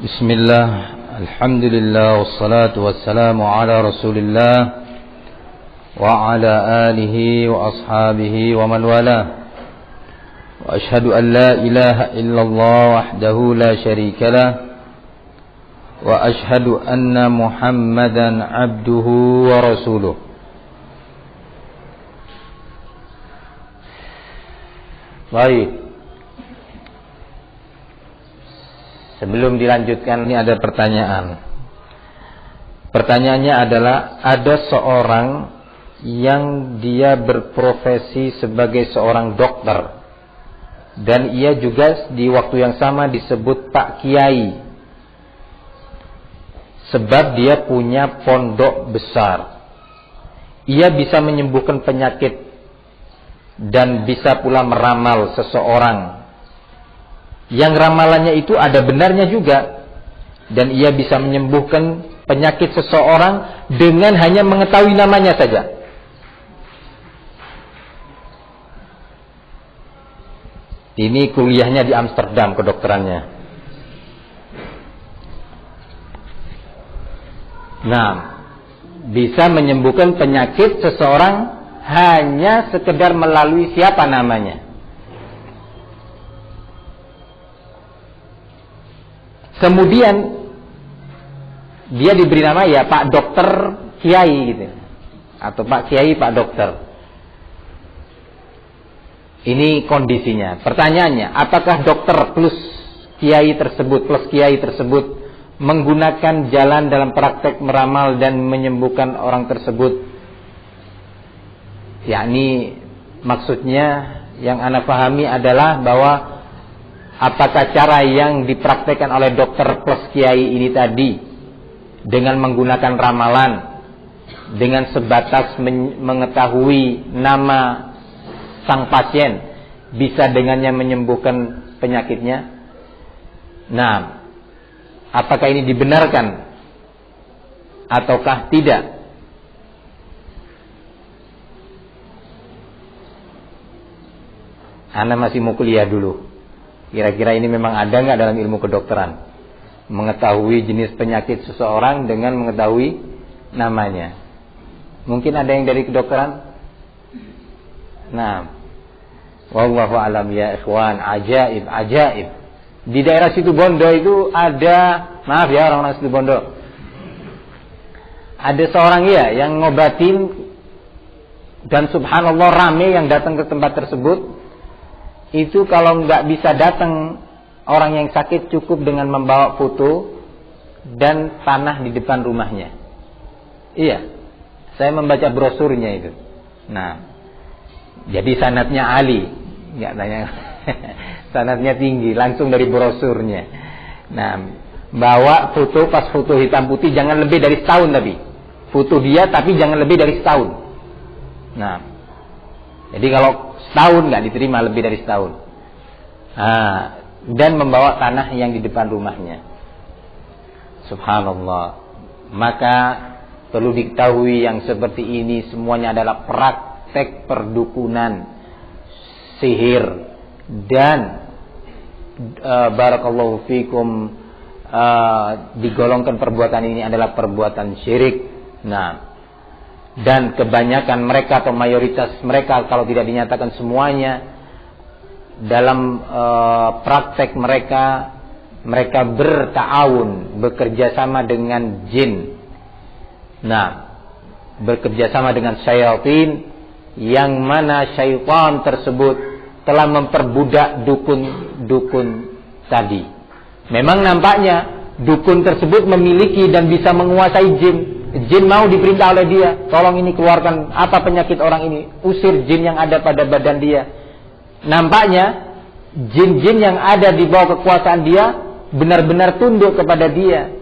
Bismillah, alhamdulillah, wassalatu wassalamu ala rasulillah wa ala alihi wa ashabihi wa man wala. Wa ashhadu an la ilaha illallah wahdahu la syarika lah wa ashhadu anna Muhammadan abduhu wa rasuluh. Baik. Sebelum dilanjutkan, ini ada pertanyaan. Pertanyaannya adalah, ada seorang yang dia berprofesi sebagai seorang dokter, dan ia juga di waktu yang sama disebut Pak Kiai, sebab dia punya pondok besar. Ia bisa menyembuhkan penyakit dan bisa pula meramal seseorang, yang ramalannya itu ada benarnya juga, dan ia bisa menyembuhkan penyakit seseorang dengan hanya mengetahui namanya saja. Ini kuliahnya di Amsterdam, kedokterannya. Nah, bisa menyembuhkan penyakit seseorang hanya sekedar melalui siapa namanya. Kemudian dia diberi nama ya Pak Dokter Kiai gitu, atau Pak Kiai Pak Dokter. Ini kondisinya. Pertanyaannya, apakah dokter plus kiai tersebut menggunakan jalan dalam praktek meramal dan menyembuhkan orang tersebut? Yakni maksudnya yang ana pahami adalah bahwa apakah cara yang dipraktekkan oleh dokter plus kiai ini tadi dengan menggunakan ramalan, dengan sebatas mengetahui nama sang pasien, bisa dengannya menyembuhkan penyakitnya? Nah, apakah ini dibenarkan ataukah tidak? Ana masih mau kuliah dulu. Kira-kira ini memang ada nggak dalam ilmu kedokteran? Mengetahui jenis penyakit seseorang dengan mengetahui namanya. Mungkin ada yang dari kedokteran? Nah, wallahu alam ya ikhwan, ajaib. Di daerah Situbondo itu ada, maaf ya orang-orang Situbondo, ada seorang ya yang ngobatin, dan subhanallah rame yang datang ke tempat tersebut. Itu kalau nggak bisa datang orang yang sakit, cukup dengan membawa foto dan tanah di depan rumahnya. Iya, saya membaca brosurnya itu. Nah, jadi sanadnya Ali, nggak tanya, sanadnya tinggi, langsung dari brosurnya. Nah, bawa foto, pas foto hitam putih, jangan lebih dari setahun tapi foto dia, tapi jangan lebih dari setahun. Nah, jadi kalau setahun nggak diterima, lebih dari setahun. Nah, dan membawa tanah yang di depan rumahnya. Subhanallah. Maka perlu diketahui yang seperti ini semuanya adalah praktek perdukunan, sihir, dan barakallahu fikum, digolongkan perbuatan ini adalah perbuatan syirik. Nah, dan kebanyakan mereka atau mayoritas mereka, kalau tidak dinyatakan semuanya, dalam praktek mereka berta'awun, bekerja sama dengan jin. Nah, bekerja sama dengan syaitan, yang mana syaitan tersebut telah memperbudak dukun tadi. Memang nampaknya dukun tersebut memiliki dan bisa menguasai jin. Jin mau diperintah oleh dia, tolong ini keluarkan apa penyakit orang ini, usir jin yang ada pada badan dia. Nampaknya jin-jin yang ada di bawah kekuasaan dia benar-benar tunduk kepada dia.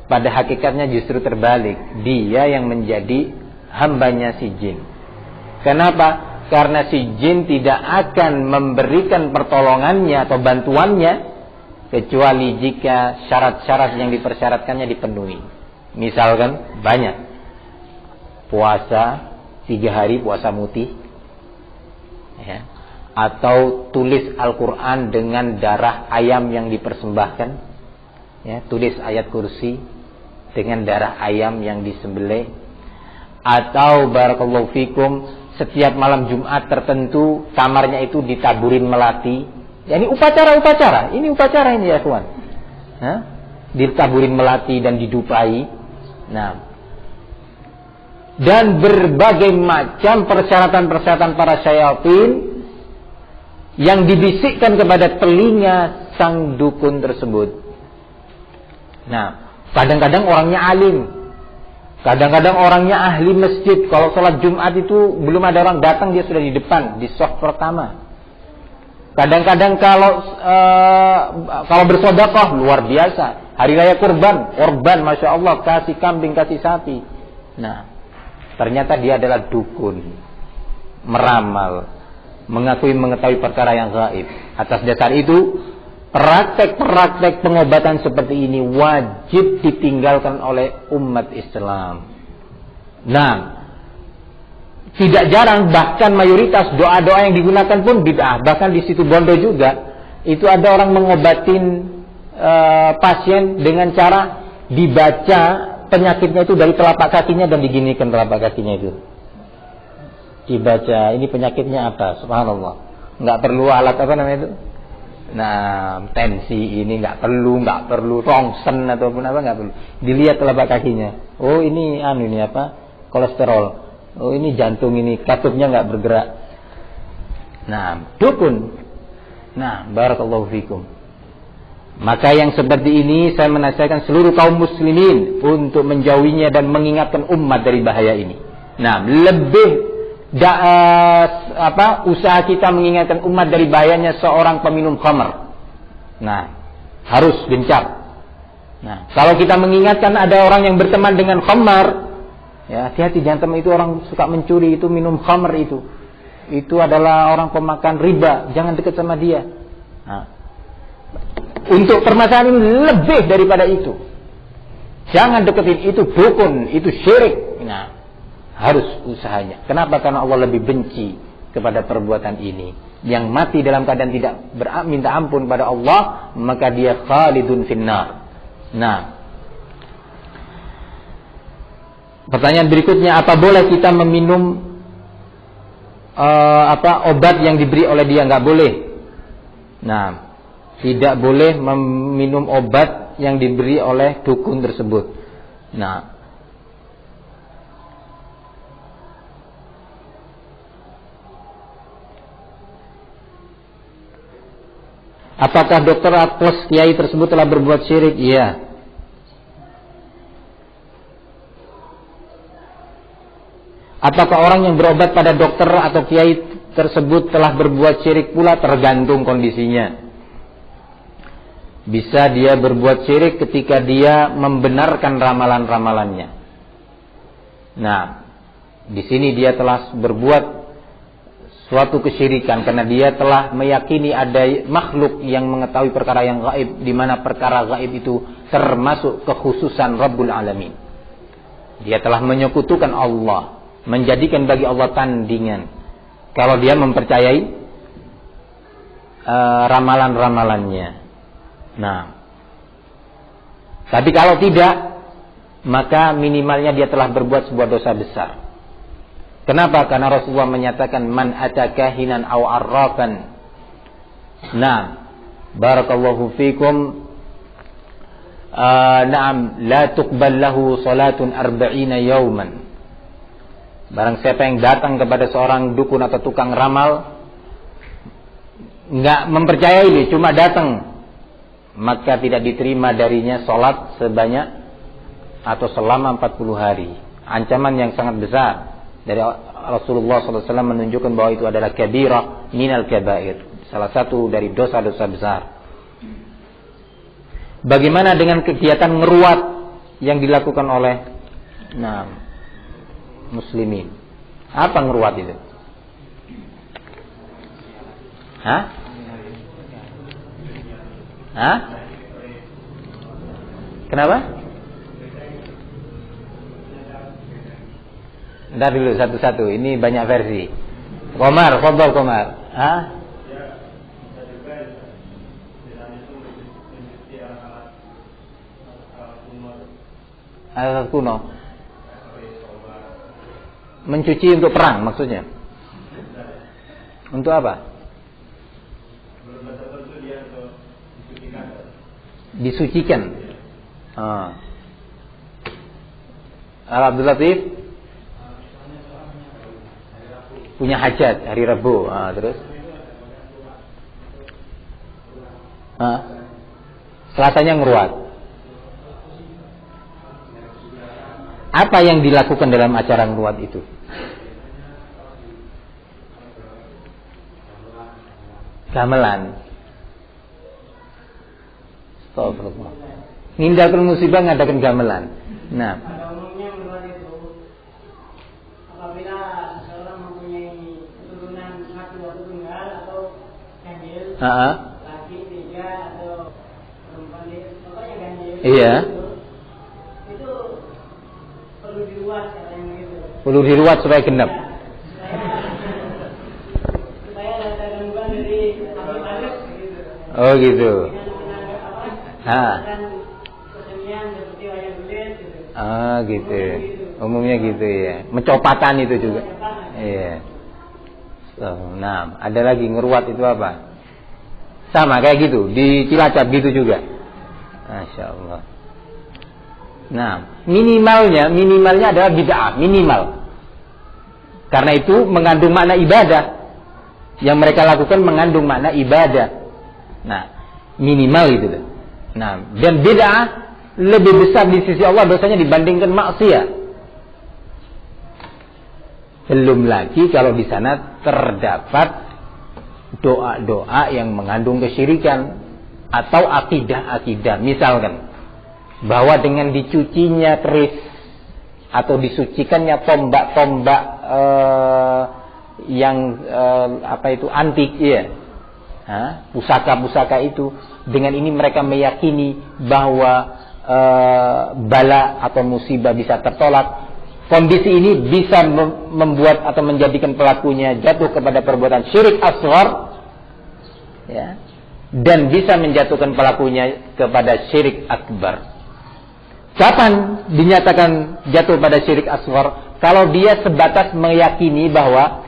Pada hakikatnya justru terbalik, dia yang menjadi hambanya si jin. Kenapa? Karena si jin tidak akan memberikan pertolongannya atau bantuannya kecuali jika syarat-syarat yang dipersyaratkannya dipenuhi. Misalkan banyak puasa 3 hari, puasa mutih ya, atau tulis Al-Quran dengan darah ayam yang dipersembahkan, ya, tulis ayat kursi dengan darah ayam yang disembelih, atau barakallahu fikum setiap malam Jumat tertentu kamarnya itu ditaburin melati. Ya, ini upacara-upacara, ini ya kawan. Ditaburin melati dan didupai. Nah, dan berbagai macam persyaratan-persyaratan para syaitan yang dibisikkan kepada telinga sang dukun tersebut. Nah, kadang-kadang orangnya alim, kadang-kadang orangnya ahli masjid. Kalau sholat Jumat itu belum ada orang datang, dia sudah di depan, di shaf pertama. Kadang-kadang kalau bersedekah luar biasa. Hari raya kurban, masya Allah, kasih kambing, kasih sapi. Nah, ternyata dia adalah dukun, meramal, mengetahui perkara yang gaib. Atas dasar itu, praktek-praktek pengobatan seperti ini wajib ditinggalkan oleh umat Islam. Nah, tidak jarang, bahkan mayoritas doa-doa yang digunakan pun bid'ah. Bahkan di situ Bondo juga, itu ada orang mengobatin pasien dengan cara dibaca penyakitnya itu dari telapak kakinya dan diginikan telapak kakinya itu. Dibaca, ini penyakitnya apa? Subhanallah. Nggak perlu alat apa namanya itu? Nah, tensi ini nggak perlu rongsen ataupun apa, nggak perlu. Dilihat telapak kakinya. Oh, ini ini apa? Kolesterol. Oh, ini jantung, ini katupnya nggak bergerak. Nah, dukun. Nah, barakallahu fikum. Maka yang seperti ini saya menasihatkan seluruh kaum muslimin untuk menjauhinya dan mengingatkan umat dari bahaya ini. Nah, lebih usaha kita mengingatkan umat dari bahayanya seorang peminum khamr. Nah, harus gencar. Nah, kalau kita mengingatkan ada orang yang berteman dengan khamr, ya hati-hati, jangan teman itu orang suka mencuri, itu minum khamr itu adalah orang pemakan riba, jangan dekat sama dia. Nah, untuk permasalahan ini lebih daripada itu, jangan deketin, itu dukun, itu syirik. Nah, harus usahanya. Kenapa? Karena Allah lebih benci kepada perbuatan ini. Yang mati dalam keadaan tidak minta ampun pada Allah, maka dia khalidun finnar. Nah, pertanyaan berikutnya, apa boleh kita meminum obat yang diberi oleh dia? Nggak boleh. Nah, tidak boleh meminum obat yang diberi oleh dukun tersebut. Nah, apakah dokter atau kiai tersebut telah berbuat syirik? Iya. Apakah orang yang berobat pada dokter atau kiai tersebut telah berbuat syirik pula? Tergantung kondisinya. Bisa dia berbuat syirik ketika dia membenarkan ramalan-ramalannya. Nah, di sini dia telah berbuat suatu kesyirikan karena dia telah meyakini ada makhluk yang mengetahui perkara yang gaib, di mana perkara gaib itu termasuk kekhususan Rabbul Alamin. Dia telah menyekutukan Allah, menjadikan bagi Allah tandingan. Kalau dia mempercayai ramalan-ramalannya. Nah, tapi kalau tidak, maka minimalnya dia telah berbuat sebuah dosa besar. Kenapa? Karena Rasulullah menyatakan man atakahinan aw arrafan. Nah, barakallahu fikum. Naam, la tuqbal lahu salatun 40 yawman. Barang siapa yang datang kepada seorang dukun atau tukang ramal, enggak mempercayai dia, cuma datang, maka tidak diterima darinya salat sebanyak atau selama 40 hari. Ancaman yang sangat besar dari Rasulullah SAW menunjukkan bahwa itu adalah kabirah minal kabair, salah satu dari dosa-dosa besar. Bagaimana dengan kegiatan ngeruat yang dilakukan oleh muslimin? Apa ngeruat itu? Hah? Kenapa? Ntar dulu satu-satu, ini banyak versi. Komar, fadhal Komar. Alat kuno. Mencuci untuk perang maksudnya. Untuk apa? Disucikan. Abdul Latif punya hajat hari Rabu. Terus Selasanya ngeruat. Apa yang dilakukan dalam acara ngeruat itu? Gamelan. Astagfirullah. Ngindakan musibah ngadakan gamelan. Nah, pada umumnya ngeruat itu apabila seseorang mempunyai keturunan satu atau tunggal atau ganjil, laki tiga atau perempuan pokoknya ganjil. Iya. Itu perlu diruat katanya gitu. Perlu diruat supaya genap. Supaya ada gangguan dari halus gitu. Oh gitu. Kesenian seperti wayang kulit gitu. Gitu. Umumnya gitu ya. Mencopatan itu juga. Iya. Nah, ada lagi ngeruat itu apa? Sama kayak gitu, di Cilacap gitu juga. Masya Allah. Nah, minimalnya adalah bid'ah, minimal. Karena itu mengandung makna ibadah. Yang mereka lakukan mengandung makna ibadah. Nah, minimal itu. Nah, dan bid'ah lebih besar di sisi Allah dosanya dibandingkan maksiat. Belum lagi kalau di sana terdapat doa-doa yang mengandung kesyirikan atau akidah-akidah. Misalkan bahwa dengan dicucinya keris atau disucikannya tombak-tombak yang antik ya. Pusaka-pusaka itu, dengan ini mereka meyakini bahwa bala atau musibah bisa tertolak. Kondisi ini bisa membuat atau menjadikan pelakunya jatuh kepada perbuatan syirik asghar, ya, dan bisa menjatuhkan pelakunya kepada syirik akbar. Kapan dinyatakan jatuh pada syirik asghar? Kalau dia sebatas meyakini bahwa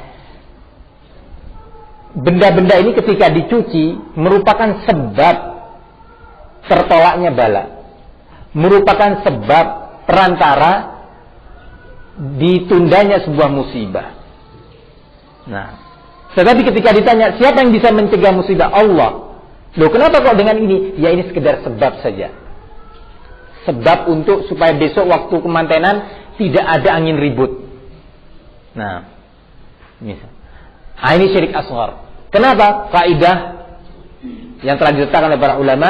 benda-benda ini ketika dicuci merupakan sebab tertolaknya bala, merupakan sebab perantara ditundanya sebuah musibah. Nah, tetapi ketika ditanya siapa yang bisa mencegah musibah? Allah. Loh, kenapa kok dengan ini? Ya ini sekedar sebab saja. Sebab untuk supaya besok waktu kemantenan tidak ada angin ribut. Nah, misal. Ini syirik asghar. Kenapa? Kaidah yang telah diletakkan oleh para ulama,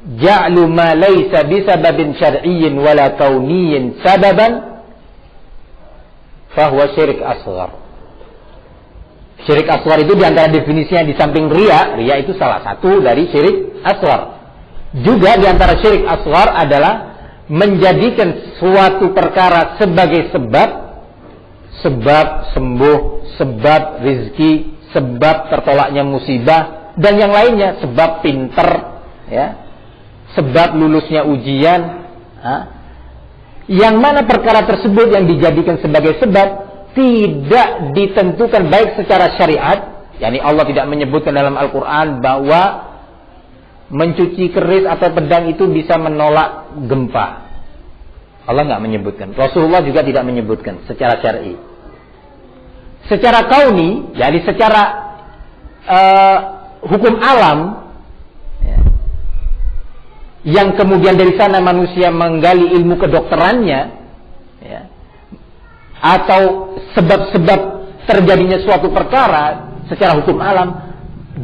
ja'lu ma laysa bisababin syar'iyyin wala kauniyyin sababan fahuwa syirik asghar. Syirik asghar itu diantara definisinya di samping riya itu salah satu dari syirik asghar. Juga diantara syirik asghar adalah menjadikan suatu perkara sebagai sebab sembuh, sebab rizki, sebab tertolaknya musibah, dan yang lainnya, sebab pinter, ya, sebab lulusnya ujian. Yang mana perkara tersebut yang dijadikan sebagai sebab tidak ditentukan baik secara syariat, yakni Allah tidak menyebutkan dalam Al-Quran bahwa mencuci keris atau pedang itu bisa menolak gempa. Allah nggak menyebutkan. Rasulullah juga tidak menyebutkan secara syar'i. Secara kauni, jadi secara hukum alam, ya, yang kemudian dari sana manusia menggali ilmu kedokterannya, ya, atau sebab-sebab terjadinya suatu perkara secara hukum alam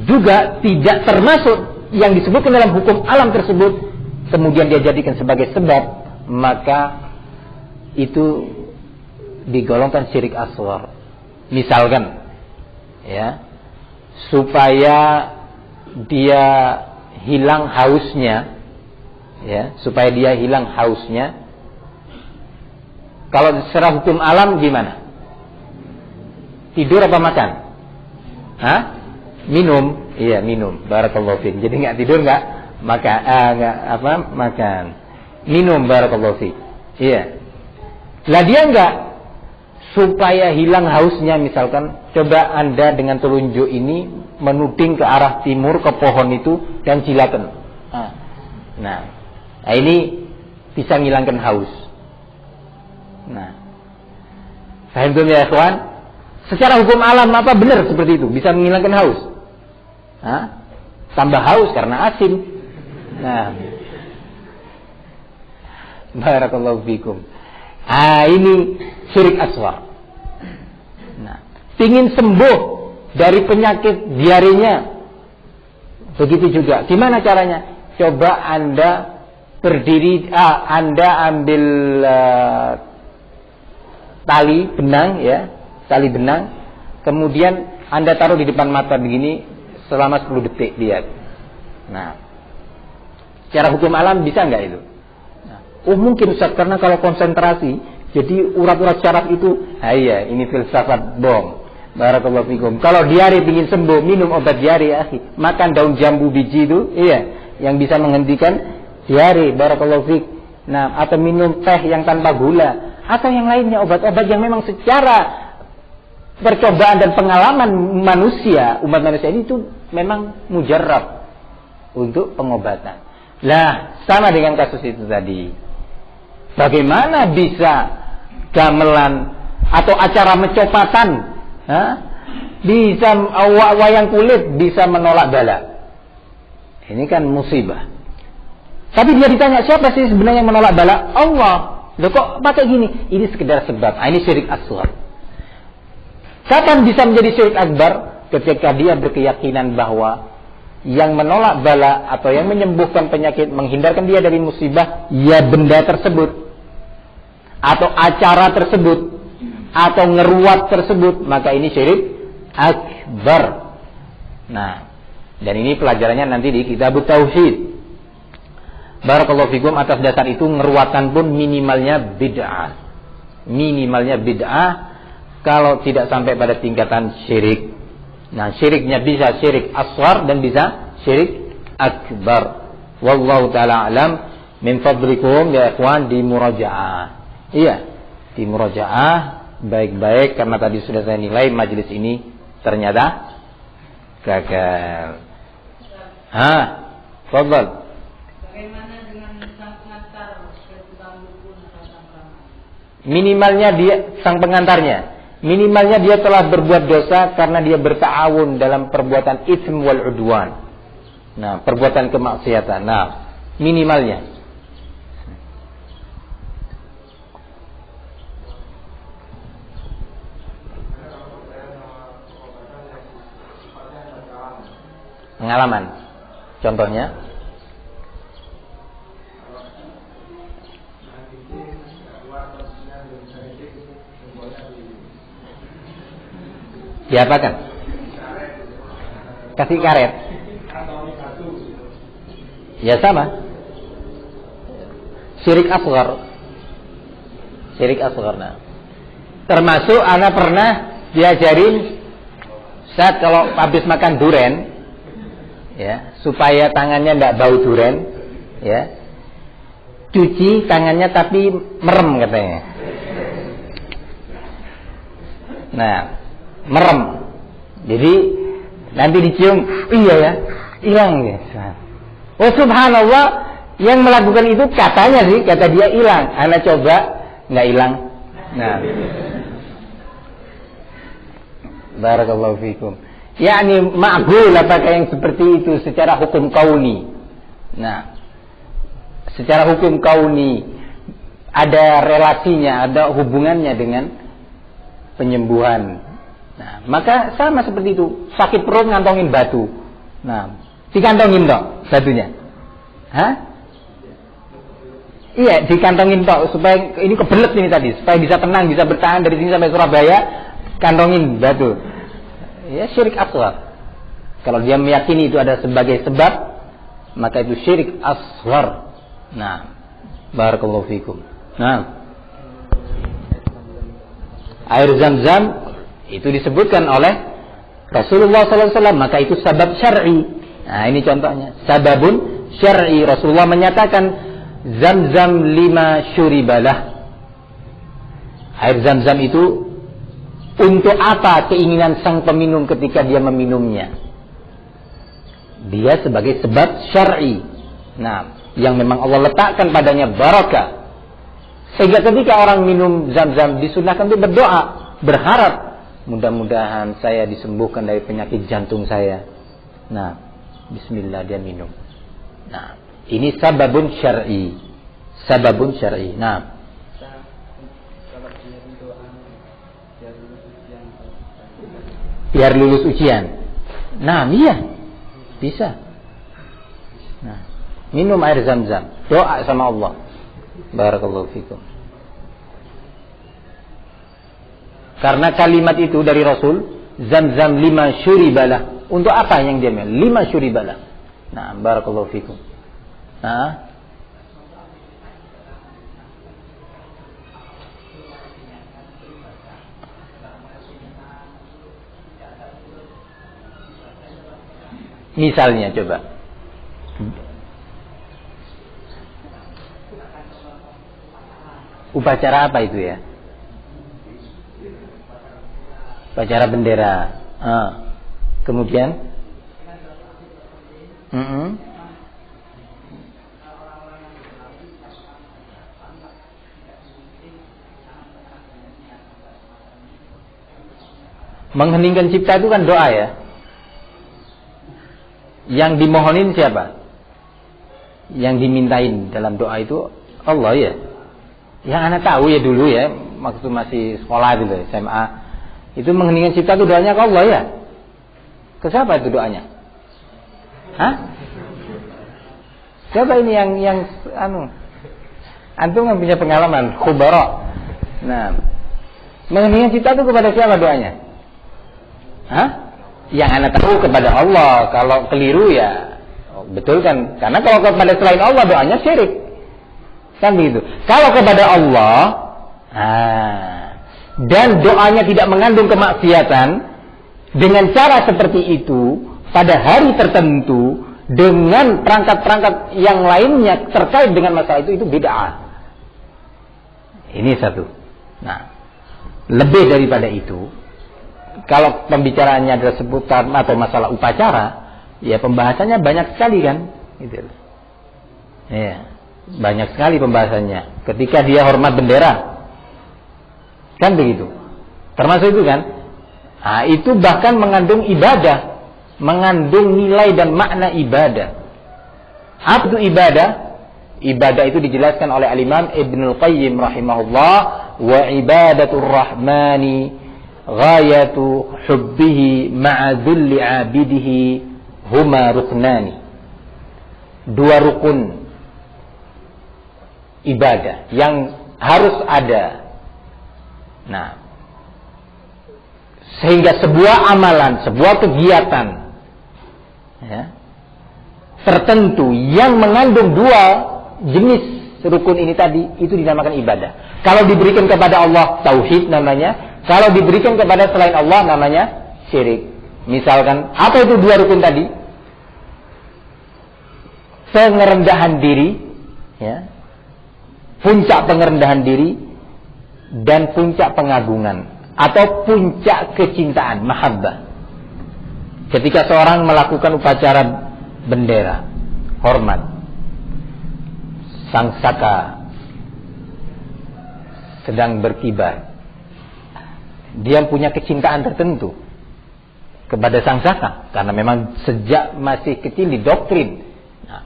juga tidak termasuk yang disebutkan dalam hukum alam tersebut, kemudian dia jadikan sebagai sebab, maka itu digolongkan syirik asghar. Misalkan, ya, supaya dia hilang hausnya, ya, supaya dia hilang hausnya. Kalau secara hukum alam gimana? Tidur apa makan? Minum. Iya, minum. Barakallahu fiik. Jadi nggak tidur, nggak makan. Minum, barakallahu fi. Iya. Lah dia enggak, supaya hilang hausnya misalkan, coba Anda dengan telunjuk ini menuding ke arah timur ke pohon itu dan silakan. Nah, ini bisa menghilangkan haus. Nah, paham tuh ya ikhwan? Secara hukum alam apa benar seperti itu? Bisa menghilangkan haus? Tambah haus karena asin. Nah, barakallahu fikum. Ini syirik asghar. Nah, ingin sembuh dari penyakit diarenya, begitu juga. Gimana caranya? Coba Anda berdiri, Anda ambil tali benang, ya, tali benang, kemudian Anda taruh di depan mata begini selama 10 detik, lihat. Nah, secara hukum alam bisa nggak itu? Mungkin Ustaz, karena kalau konsentrasi jadi urat-urat syaraf itu, iya, ini filsafat bom. Barakallahu fikum. Kalau diare ingin sembuh, minum obat diare, akhi. Makan daun jambu biji itu, iya, yang bisa menghentikan diare. Barakallahu fik. Nah, atau minum teh yang tanpa gula, atau yang lainnya, obat-obat yang memang secara percobaan dan pengalaman manusia, umat manusia ini itu memang mujarrab untuk pengobatan. Lah, sama dengan kasus itu tadi. Bagaimana bisa gamelan atau acara mencopatan, bisa wayang kulit bisa menolak bala? Ini kan musibah. Tapi dia ditanya, siapa sih sebenarnya yang menolak bala? Allah. Loh, kok pakai gini? Ini sekedar sebab. Ini syirik asghar. Kapan bisa menjadi syirik akbar? Ketika dia berkeyakinan bahwa yang menolak bala atau yang menyembuhkan penyakit, menghindarkan dia dari musibah, ya benda tersebut atau acara tersebut atau ngeruat tersebut, maka ini syirik akbar. Nah, dan ini pelajarannya nanti di kitab tauhid. Barakallahu fikum. Atas dasar itu ngeruatan pun minimalnya bid'ah. Minimalnya bid'ah kalau tidak sampai pada tingkatan syirik. Nah, syiriknya bisa syirik asghar dan bisa syirik akbar. Wallahu ta'ala alam. Min fadlikum ya ikhwan, di murajaah. Iya, di murajaah baik-baik, karena tadi sudah saya nilai majelis ini ternyata gagal. Fadhal. Bagaimana dengan sang pengantar ke tukang dukun atau sang peramal? Minimalnya dia, sang pengantarnya, minimalnya dia telah berbuat dosa karena dia berta'awun dalam perbuatan itsm wal udwan. Nah, perbuatan kemaksiatan. Nah, minimalnya. Pengalaman. Contohnya, diapakan? Kasih karet. Ya sama. Syirik asghar. Syirik asghar. Nah, termasuk anak pernah diajarin saat kalau habis makan duren, ya, supaya tangannya tidak bau duren, ya, cuci tangannya tapi merem katanya. Nah, merem. Jadi nanti dicium, iya ya, hilang ya. Oh subhanallah, yang melakukan itu katanya sih, kata dia hilang. Anak coba, nggak hilang. Nah, barakallahu fikum. yakni ma'qul apakah yang seperti itu secara hukum kauni. Nah, secara hukum kauni ada relasinya, ada hubungannya dengan penyembuhan. Nah, maka sama seperti itu. Sakit perut ngantongin batu. Nah, dikantongin toh batunya. Hah? Iya, dikantongin toh supaya ini kebelet ini tadi, supaya bisa tenang, bisa bertahan dari sini sampai Surabaya, kantongin batu. Ya, syirik asghar. Kalau dia meyakini itu ada sebagai sebab, maka itu syirik asghar. Nah, barakallahu fikum. Nah, air Zam-Zam itu disebutkan oleh Rasulullah SAW, maka itu sabab syar'i. Nah, ini contohnya, sababun syar'i. Rasulullah menyatakan Zam-zam 5 syuribalah. Air Zam-zam itu untuk apa keinginan sang peminum ketika dia meminumnya? Dia sebagai sebab syar'i. Nah, yang memang Allah letakkan padanya barakah. Sehingga ketika orang minum Zam-zam disunahkan untuk berdoa, berharap mudah-mudahan saya disembuhkan dari penyakit jantung saya. Nah, bismillah dia minum. Nah, ini sababun syar'i. Sababun syar'i. Nah, biar lulus ujian. Nah, iya. Bisa. Nah, minum air Zam-zam, doa sama Allah. Barakallahu fikum. Karena kalimat itu dari Rasul, Zam-zam 5 syuribalah. Untuk apa yang dia minum? 5 syuribalah. Nah, barakallahu fikum. Nah, misalnya coba. Upacara apa itu ya? Upacara bendera. Kemudian mengheningkan cipta itu kan doa ya. Yang dimohonin siapa? Yang dimintain dalam doa itu Allah ya. Yang anak tahu ya dulu ya, waktu masih sekolah dulu SMA, itu mengheningkan cipta itu doanya ke Allah ya. Ke siapa itu doanya? Hah? Siapa ini yang antum yang punya pengalaman khubara. Nah, mengheningkan cipta itu kepada siapa doanya? Hah? Yang anak tahu kepada Allah. Kalau keliru ya betul kan? Karena kalau kepada selain Allah doanya syirik. Kan begitu. Kalau kepada Allah, dan doanya tidak mengandung kemaksiatan, dengan cara seperti itu pada hari tertentu dengan perangkat-perangkat yang lainnya terkait dengan masalah itu bid'ah. Ini satu. Nah, lebih daripada itu, kalau pembicaraannya adalah seputar atau masalah upacara, ya pembahasannya banyak sekali kan, gitu. Ya, banyak sekali pembahasannya. Ketika dia hormat bendera, kan begitu. Termasuk itu kan. Nah, itu bahkan mengandung ibadah, mengandung nilai dan makna ibadah. Apa itu ibadah? Ibadah itu dijelaskan oleh Al-Imam Ibnul Qayyim rahimahullah, wa ibadatur rahmani ghayatu hubbihi ma'a dhulli 'abidihi huma ruknani. 2 rukun ibadah yang harus ada. Nah, sehingga sebuah amalan, sebuah kegiatan ya, tertentu yang mengandung 2 jenis rukun ini tadi, itu dinamakan ibadah. Kalau diberikan kepada Allah, tauhid namanya. Kalau diberikan kepada selain Allah, namanya syirik. Misalkan, apa itu 2 rukun tadi? Pengerendahan diri, ya, puncak pengerendahan diri, dan puncak pengagungan, atau puncak kecintaan, mahabbah. Ketika seorang melakukan upacara bendera, hormat, sang saka sedang berkibar, dia punya kecintaan tertentu kepada sang saka, karena memang sejak masih kecil didoktrin. Nah,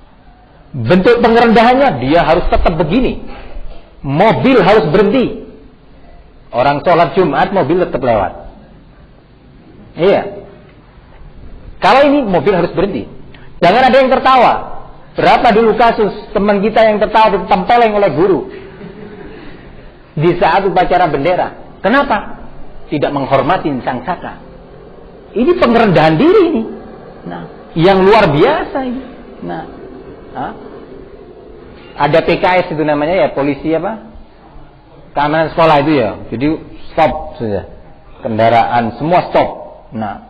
bentuk pengerendahannya, dia harus tetap begini, mobil harus berhenti, orang sholat Jumat mobil tetap lewat. Iya. Kalau ini mobil harus berhenti, jangan ada yang tertawa. Berapa dulu kasus teman kita yang tertawa ditempeleng oleh guru di saat upacara bendera. Kenapa? Tidak menghormati sang saka. Ini pengerendahan diri ini. Nah, yang luar biasa ini. Nah, ada PKS itu namanya ya, polisi apa? Keamanan sekolah itu ya. Jadi stop saja. Kendaraan semua stop. Nah,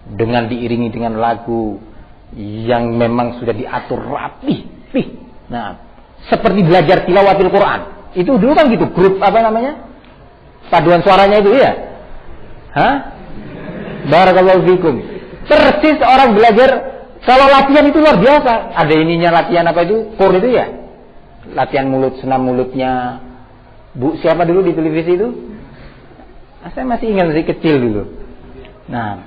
dengan diiringi dengan lagu, yang memang sudah diatur rapih. Nah, seperti belajar tilawatil Quran. Itu dulu kan gitu, grup apa namanya? Paduan suaranya itu ya. Hah? Barakallahu fikum. Persis orang belajar, kalau latihan itu luar biasa. Ada ininya latihan apa itu? Kur itu ya. Latihan mulut, senam mulutnya. Bu, siapa dulu di televisi itu? Saya masih ingat masih kecil dulu. Nah,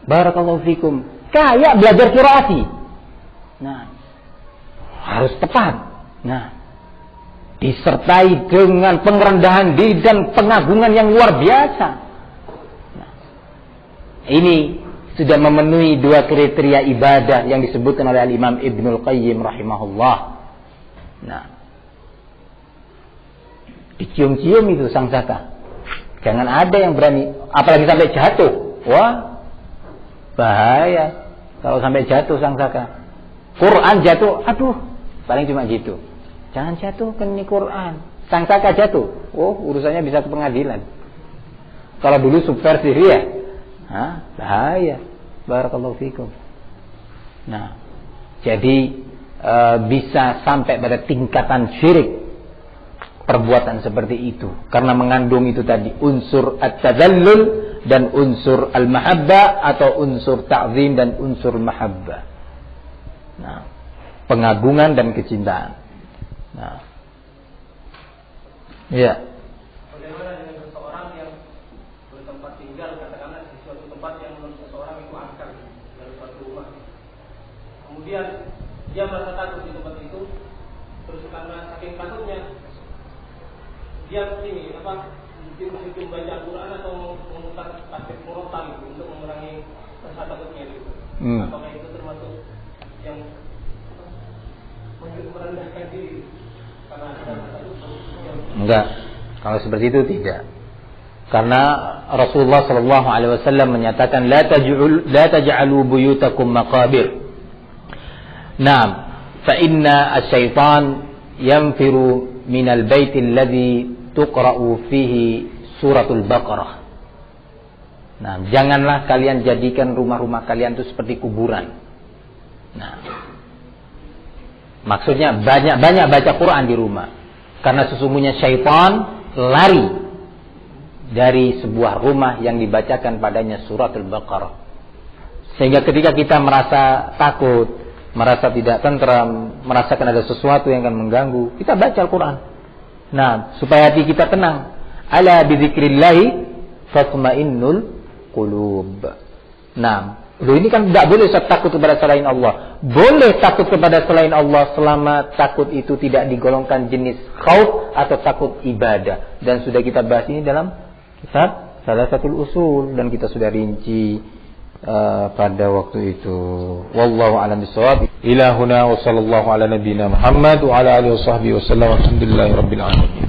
barakallahu fikum. Kayak belajar qiraati. Nah, harus tepat. Nah, disertai dengan pengerendahan diri dan pengagungan yang luar biasa. Nah, ini sudah memenuhi dua kriteria ibadah yang disebutkan oleh Al-Imam Ibnul Qayyim rahimahullah. Nah, dicium-cium itu sangsaka. Jangan ada yang berani, apalagi sampai jatuh. Wah, bahaya kalau sampai jatuh sangsaka. Quran jatuh, aduh, paling cuma gitu. Jangan jatuh ke ini Quran. Sangsaka jatuh, oh urusannya bisa ke pengadilan. Kalau dulu subversif ya, bahaya. Barakallahu fikum. Nah, jadi bisa sampai pada tingkatan syirik perbuatan seperti itu, karena mengandung itu tadi unsur at-tadallul dan unsur al-mahabbah atau unsur ta'zim dan unsur mahabbah. Nah, pengagungan dan kecintaan. Nah, ya. Bagaimana dengan seseorang yang bertempat tinggal, katakanlah di suatu tempat yang menurut seseorang itu angker dari suatu rumah. Kemudian dia merasa takut di tempat itu, terus karena saking takutnya dia ini mungkin baca Al-Quran atau memutar tasbih murattal untuk mengurangi rasa takutnya itu. Apakah itu termasuk yang merendahkan diri karena ada takut? Enggak. Kalau seperti itu tidak. Karena Rasulullah sallallahu alaihi wasallam menyatakan la taj'alu buyutakum maqabir. Naam, fa inna asy-syaitan yanfiru minal baiti alladhi tuqra'u fihi suratul Baqarah. Nah, janganlah kalian jadikan rumah-rumah kalian itu seperti kuburan. Nah, maksudnya banyak-banyak baca Quran di rumah. Karena sesungguhnya syaitan lari dari sebuah rumah yang dibacakan padanya suratul Baqarah. Sehingga ketika kita merasa takut, merasa tidak tentram, merasakan ada sesuatu yang akan mengganggu, kita baca Al-Quran. Nah, supaya hati kita tenang. Ala bidzikrillahi fatma'innul qulub. Nah, ini kan tidak boleh takut kepada selain Allah. Boleh takut kepada selain Allah selama takut itu tidak digolongkan jenis khauf atau takut ibadah. Dan sudah kita bahas ini dalam kitab Salasatul Usul dan kita sudah rinci pada waktu itu. Wallahu a'lam bishawab. Ilahuna wa sallallahu ala nabiyyina Muhammad wa ala alihi washabbihi wasallam. Alhamdulillahirabbil alamin.